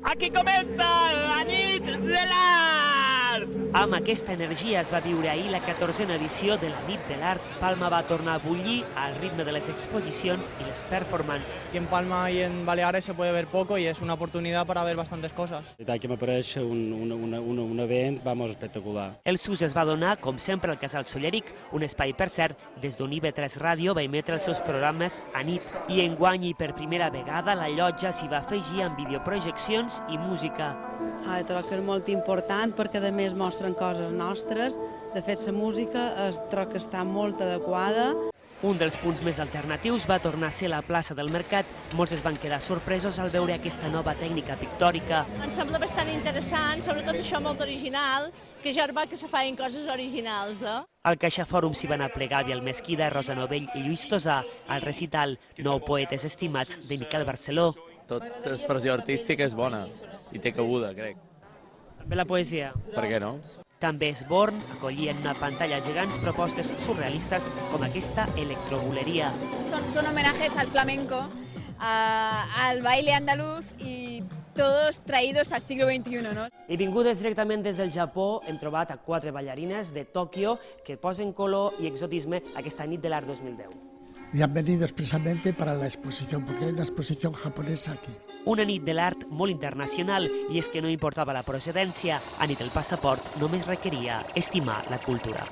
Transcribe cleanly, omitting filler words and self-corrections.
Aquí comença la nit de l'art! Amb aquesta energia es va viure ahir la 14a edició de la nit de l'art. Palma va tornar a bullir al ritme de les exposicions y les performances. Aquí en Palma y en Baleares se puede ver poco y es una oportunidad para ver bastantes cosas. Aquí m'apareix un event, vamos, espectacular. El SUS es va donar, com sempre, al Casal Solleric, un espai, per cert, des d'on IB3 Ràdio va emetre els seus programes a nit. I enguany, i per primera vegada, la llotja s'hi va afegir amb videoprojeccions i música. Troc que és molt important perquè a més mostren coses nostres. De fet, la música troc que està molt adequada. Un dels punts més alternatius va tornar a ser la plaça del Mercat. Molts es van quedar sorpresos al veure aquesta nova tècnica pictòrica. Em sembla bastant interessant, sobretot això molt original, que ja va que se feien coses originals. Al CaixaFòrum s'hi van aplegar Biel Mesquida, Rosa Novell i Lluís Tosà al recital 9 poetes estimats de Miquel Barceló. Tota expressió artística és bona i té cabuda, crec. També la poesia. Per què no? També Esborn acollia en una pantalla gegants propostes surrealistes com aquesta electrobulería. Son homenajes al flamenco, al baile andaluz y todos traídos al siglo XXI, ¿no? I vingudes directament des del Japó, hem trobat a 4 ballarines de Tòquio que posen color i exotisme aquesta nit de l'art 2010. Y han venido expresamente para la exposición, porque hay una exposición japonesa aquí. Una nit de l'art molt internacional, i és que no importava la procedència, a nit el passaport només requeria estimar la cultura.